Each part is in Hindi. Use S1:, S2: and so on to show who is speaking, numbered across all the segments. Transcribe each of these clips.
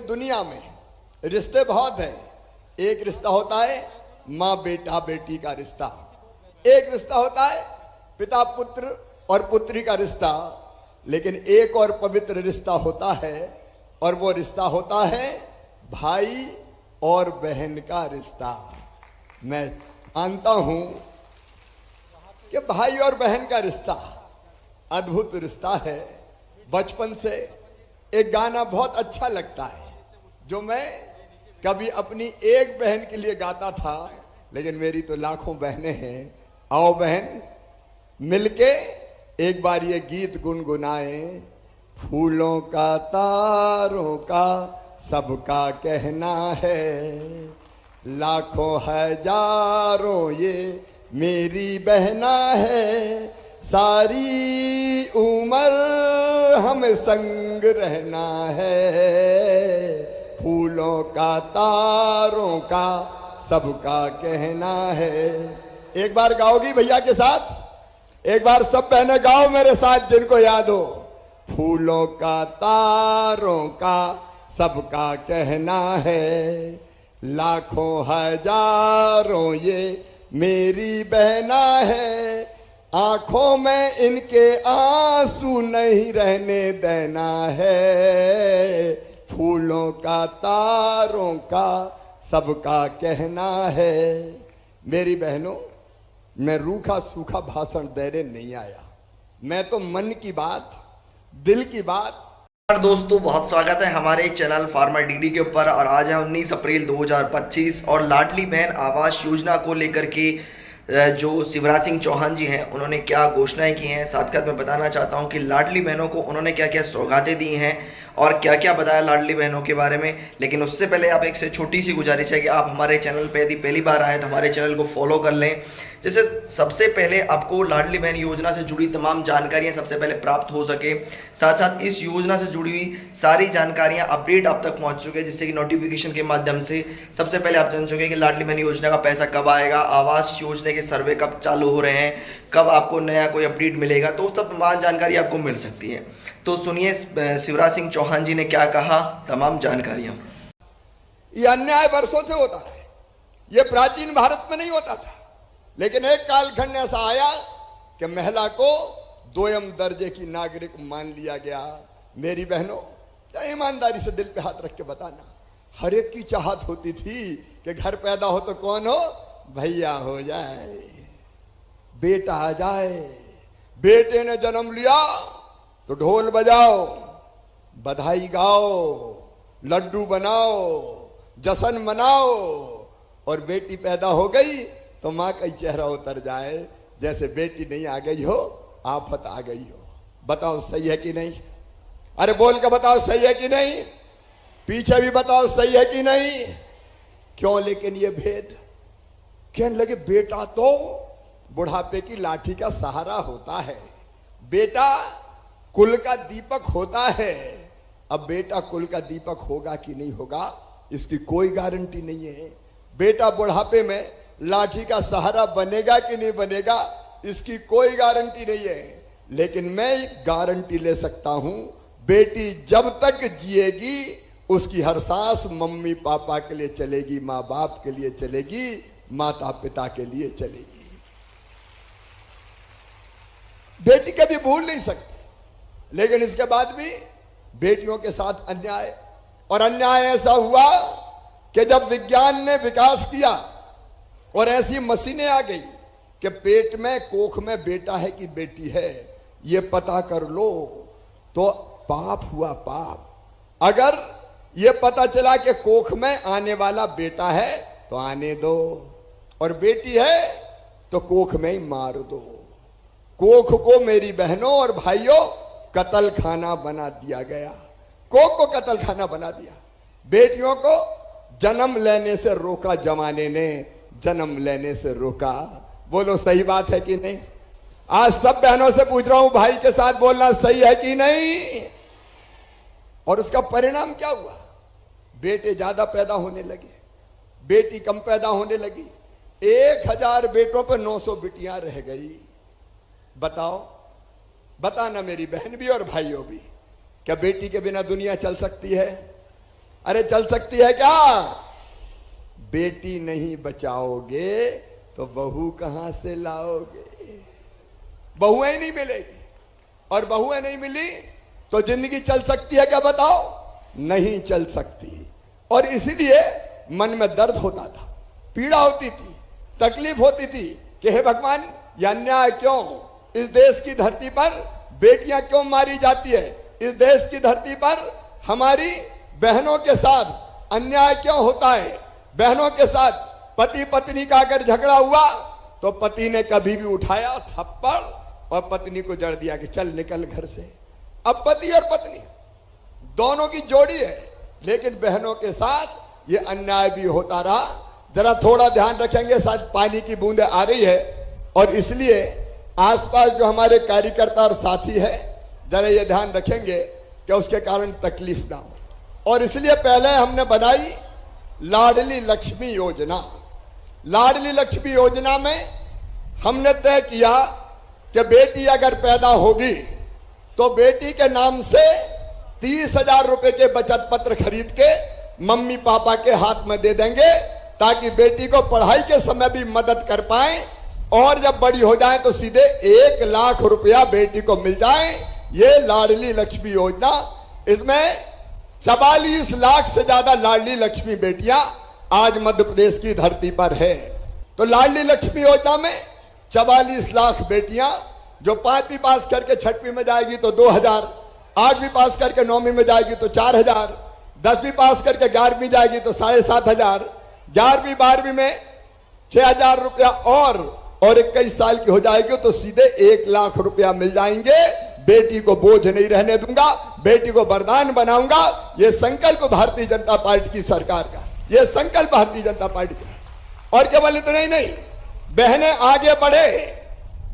S1: दुनिया में रिश्ते बहुत हैं। एक रिश्ता होता है माँ बेटा बेटी का रिश्ता, एक रिश्ता होता है पिता पुत्र और पुत्री का रिश्ता, लेकिन एक और पवित्र रिश्ता होता है और वो रिश्ता होता है भाई और बहन का रिश्ता। मैं मानता हूं कि भाई और बहन का रिश्ता अद्भुत रिश्ता है। बचपन से एक गाना बहुत अच्छा लगता है जो मैं कभी अपनी एक बहन के लिए गाता था, लेकिन मेरी तो लाखों बहनें हैं। आओ बहन मिलके एक बार ये गीत गुनगुनाए। फूलों का तारों का सबका कहना है, लाखों हजारों ये मेरी बहना है, सारी उम्र हमें संग रहना है। फूलों का तारों का सबका कहना है। एक बार गाओगी भैया के साथ? एक बार सब बहनें गाओ मेरे साथ जिनको याद हो। फूलों का तारों का सबका कहना है, लाखों हजारों ये मेरी बहना है, आंखों में इनके आंसू नहीं रहने देना है। फूलों का तारों का सबका कहना है। मेरी बहनों, मैं रूखा सूखा भाषण देने नहीं आया, मैं तो मन की बात, दिल की बात।
S2: दोस्तों बहुत स्वागत है हमारे चैनल फार्मर डीडी के ऊपर। और आज है 19 अप्रैल 2025 और लाडली बहन आवास योजना को लेकर के जो शिवराज सिंह चौहान जी हैं उन्होंने क्या घोषणाएं की हैं, साथ साथ मैं बताना चाहता हूं कि लाडली बहनों को उन्होंने क्या क्या सौगातें दी हैं और क्या क्या बताया लाडली बहनों के बारे में। लेकिन उससे पहले आप एक से छोटी सी गुजारिश है कि आप हमारे चैनल पे यदि पहली बार आए तो हमारे चैनल को फॉलो कर लें, जैसे सबसे पहले आपको लाडली बहन योजना से जुड़ी तमाम जानकारियां सबसे पहले प्राप्त हो सके। साथ साथ इस योजना से जुड़ी हुई सारी जानकारियां अपडेट आप तक पहुंच चुके हैं, जिससे कि नोटिफिकेशन के माध्यम से सबसे पहले आप जान चुके हैं कि लाडली बहन योजना का पैसा कब आएगा, आवास योजना के सर्वे कब चालू हो रहे हैं, कब आपको नया कोई अपडेट मिलेगा, तो सब तमाम जानकारी आपको मिल सकती है। तो सुनिए शिवराज सिंह चौहान जी ने क्या कहा, तमाम जानकारियां।
S1: ये अन्याय वर्षों से होता है, ये प्राचीन भारत में नहीं होता था, लेकिन एक कालखंड ऐसा आया कि महिला को दोयम दर्जे की नागरिक मान लिया गया। मेरी बहनों, ईमानदारी से दिल पे हाथ रख के बताना, हर एक की चाहत होती थी कि घर पैदा हो तो कौन हो, भैया हो जाए, बेटा आ जाए। बेटे ने जन्म लिया तो ढोल बजाओ, बधाई गाओ, लड्डू बनाओ, जश्न मनाओ। और बेटी पैदा हो गई तो माँ का चेहरा उतर जाए जैसे बेटी नहीं आ गई हो, आफत आ गई हो। बताओ सही है कि नहीं? अरे बोल के बताओ सही है कि नहीं? पीछे भी बताओ सही है कि नहीं? क्यों लेकिन ये भेद? कहने लगे बेटा तो बुढ़ापे की लाठी का सहारा होता है, बेटा कुल का दीपक होता है। अब बेटा कुल का दीपक होगा कि नहीं होगा इसकी कोई गारंटी नहीं है। बेटा बुढ़ापे में लाठी का सहारा बनेगा कि नहीं बनेगा इसकी कोई गारंटी नहीं है, लेकिन मैं गारंटी ले सकता हूं, बेटी जब तक जिएगी उसकी हर सांस मम्मी पापा के लिए चलेगी, माँ बाप के लिए चलेगी, माता पिता के लिए चलेगी। बेटी कभी भूल नहीं सकती, लेकिन इसके बाद भी बेटियों के साथ अन्याय, और अन्याय ऐसा हुआ कि जब विज्ञान ने विकास किया और ऐसी मशीनें आ गई कि पेट में कोख में बेटा है कि बेटी है ये पता कर लो, तो पाप हुआ पाप। अगर ये पता चला कि कोख में आने वाला बेटा है तो आने दो, और बेटी है तो कोख में ही मार दो। कोख को मेरी बहनों और भाइयों कत्ल खाना बना दिया गया, कोख को कत्ल खाना बना दिया। बेटियों को जन्म लेने से रोका जमाने ने, जन्म लेने से रोका। बोलो सही बात है कि नहीं? आज सब बहनों से पूछ रहा हूं, भाई के साथ बोलना सही है कि नहीं? और उसका परिणाम क्या हुआ? बेटे ज्यादा पैदा होने लगे, बेटी कम पैदा होने लगी। 1000 बेटों पर 900 बिटियां रह गई। बताओ, बताना मेरी बहन भी और भाइयों भी, क्या बेटी के बिना दुनिया चल सकती है? अरे चल सकती है क्या? बेटी नहीं बचाओगे तो बहू कहां से लाओगे? बहुएं नहीं मिलेगी, और बहुएं नहीं मिली तो जिंदगी चल सकती है क्या? बताओ, नहीं चल सकती। और इसीलिए मन में दर्द होता था, पीड़ा होती थी, तकलीफ होती थी कि हे भगवान, यह अन्याय क्यों? इस देश की धरती पर बेटियां क्यों मारी जाती है? इस देश की धरती पर हमारी बहनों के साथ अन्याय क्यों होता है? बहनों के साथ पति पत्नी का अगर झगड़ा हुआ तो पति ने कभी भी उठाया थप्पड़ और पत्नी को जड़ दिया कि चल निकल घर से। अब पति और पत्नी दोनों की जोड़ी है, लेकिन बहनों के साथ ये अन्याय भी होता रहा। जरा थोड़ा ध्यान रखेंगे, शायद पानी की बूंदें आ रही है, और इसलिए आसपास जो हमारे कार्यकर्ता और साथी है, जरा ये ध्यान रखेंगे कि उसके कारण तकलीफ ना हो। और इसलिए पहले हमने बनाई लाडली लक्ष्मी योजना। लाडली लक्ष्मी योजना में हमने तय किया कि बेटी अगर पैदा होगी तो बेटी के नाम से 30,000 रुपए के बचत पत्र खरीद के मम्मी पापा के हाथ में दे देंगे, ताकि बेटी को पढ़ाई के समय भी मदद कर पाए, और जब बड़ी हो जाए तो सीधे 1 लाख रुपया बेटी को मिल जाए। ये लाडली लक्ष्मी योजना, इसमें 44 लाख से ज्यादा लाडली लक्ष्मी बेटियां आज मध्य प्रदेश की धरती पर है। तो लाडली लक्ष्मी योजना में 44 लाख बेटियां, जो 5वीं पास करके 6वीं में जाएगी तो 2,000, 8वीं पास करके 9वीं में जाएगी तो 4,000, 10वीं पास करके 11वीं जाएगी तो 7,500, 11वीं 12वीं में 6,000 रुपया, और 21 साल की हो जाएगी तो सीधे 1 लाख रुपया मिल जाएंगे। बेटी को बोझ नहीं रहने दूंगा, बेटी को वरदान बनाऊंगा। ये संकल्प भारतीय जनता पार्टी की सरकार का, ये संकल्प भारतीय जनता पार्टी का। और केवल इतना ही नहीं, बहनें आगे बढ़े,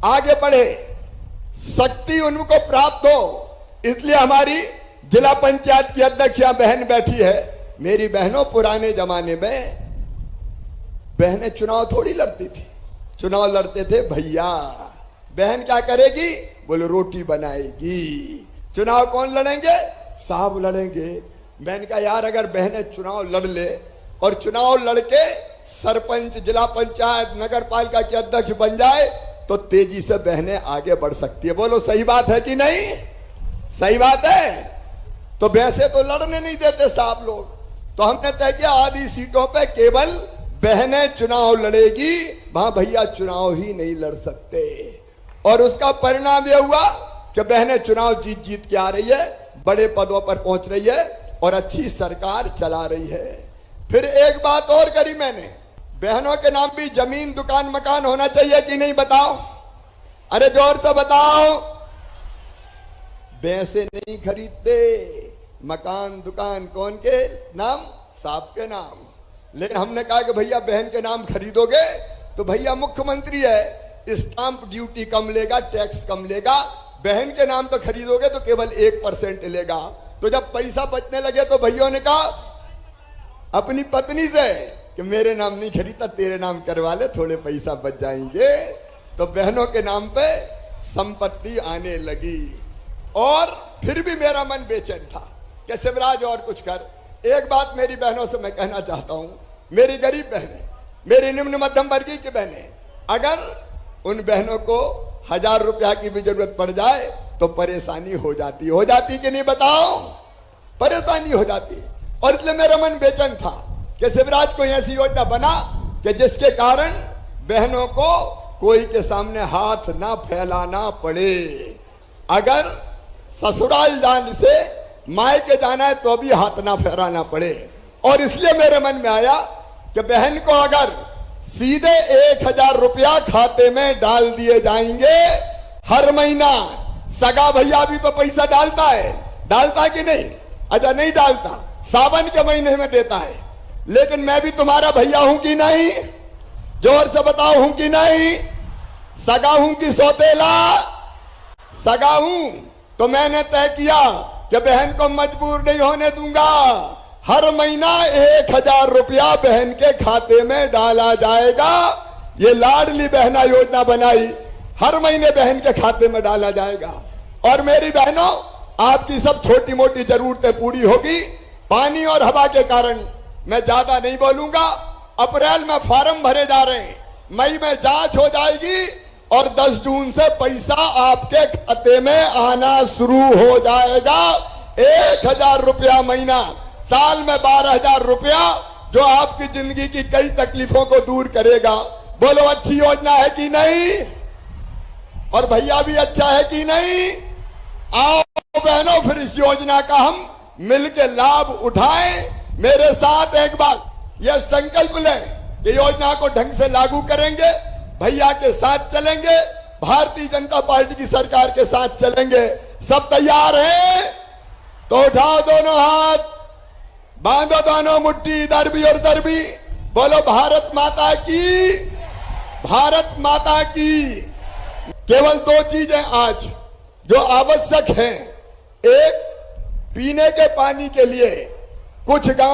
S1: आगे बढ़े, शक्ति उनको प्राप्त हो, इसलिए हमारी जिला पंचायत की अध्यक्ष यहां बहन बैठी है। मेरी बहनों, पुराने जमाने में बहनें चुनाव थोड़ी लड़ती थी, चुनाव लड़ते थे भैया। बहन क्या करेगी? बोले रोटी बनाएगी। चुनाव कौन लड़ेंगे? साहब लड़ेंगे। बहन का यार, अगर बहनें चुनाव लड़ ले और चुनाव लड़के सरपंच, जिला पंचायत, नगर पालिका के अध्यक्ष बन जाए तो तेजी से बहनें आगे बढ़ सकती है। बोलो सही बात है कि नहीं? सही बात है। तो वैसे तो लड़ने नहीं देते साहब लोग, तो हमने तय किया आधी सीटों पे केवल बहनें चुनाव लड़ेगी, वहां भैया चुनाव ही नहीं लड़ सकते। और उसका परिणाम यह हुआ कि बहनें चुनाव जीत जीत के आ रही है, बड़े पदों पर पहुंच रही है और अच्छी सरकार चला रही है। फिर एक बात और करी मैंने, बहनों के नाम भी जमीन, दुकान, मकान होना चाहिए कि नहीं? बताओ, अरे जोर से बताओ। भैंसे नहीं खरीदते, मकान दुकान कौन के नाम? साहब के नाम। लेकिन हमने कहा कि भैया बहन के नाम खरीदोगे तो भैया मुख्यमंत्री है, स्टाम्प ड्यूटी कम लेगा, टैक्स कम लेगा। बहन के नाम पे खरीदोगे तो केवल 1% लेगा। तो जब पैसा बचने लगे तो भैया ने कहा अपनी पत्नी से कि मेरे नाम नहीं खरीदता, तेरे नाम करवा ले, थोड़े पैसा बच जाएंगे। तो बहनों के नाम पे संपत्ति आने लगी। और फिर भी मेरा मन बेचैन था कि शिवराज और कुछ कर। एक बात मेरी बहनों से मैं कहना चाहता हूं, मेरी गरीब बहनें, मेरी निम्न मध्यम वर्गीय की बहनें, अगर उन बहनों को 1,000 रुपया की भी जरूरत पड़ जाए तो परेशानी हो जाती कि नहीं? बताओ, परेशानी हो जाती। और इसलिए मेरा मन बेचैन था कि शिवराज को ऐसी योजना बना कि जिसके कारण बहनों को कोई के सामने हाथ ना फैलाना पड़े। अगर ससुराल जाने से मायके जाना है तो भी हाथ ना फैलाना पड़े। और इसलिए मेरे मन में आया कि बहन को अगर सीधे 1,000 रुपया खाते में डाल दिए जाएंगे हर महीना। सगा भैया भी तो पैसा डालता कि नहीं? अच्छा नहीं डालता, सावन के महीने में देता है। लेकिन मैं भी तुम्हारा भैया हूं कि नहीं? जोर से बताओ, हूं कि नहीं? सगा हूं कि सौतेला? सगा हूं। तो मैंने तय किया कि बहन को मजबूर नहीं होने दूंगा। हर महीना 1,000 रुपया बहन के खाते में डाला जाएगा। ये लाडली बहना योजना बनाई, हर महीने बहन के खाते में डाला जाएगा। और मेरी बहनों, आपकी सब छोटी मोटी जरूरतें पूरी होगी। पानी और हवा के कारण मैं ज्यादा नहीं बोलूंगा। अप्रैल में फॉर्म भरे जा रहे हैं, मई में जांच हो जाएगी और 10 जून से पैसा आपके खाते में आना शुरू हो जाएगा। 1,000 रुपया महीना, साल में 12,000 रुपया, जो आपकी जिंदगी की कई तकलीफों को दूर करेगा। बोलो अच्छी योजना है कि नहीं? और भैया भी अच्छा है कि नहीं? आओ बहनों, फिर इस योजना का हम मिलकर लाभ उठाएं। मेरे साथ एक बार यह संकल्प लें कि योजना को ढंग से लागू करेंगे, भैया के साथ चलेंगे, भारतीय जनता पार्टी की सरकार के साथ चलेंगे। सब तैयार हैं? तो उठाओ दोनों हाथ, बांधो दोनों मुट्ठी, इधर भी और उधर भी। बोलो भारत माता की, भारत माता की। केवल 2 चीजें आज जो आवश्यक हैं। एक, पीने के पानी के लिए कुछ गांव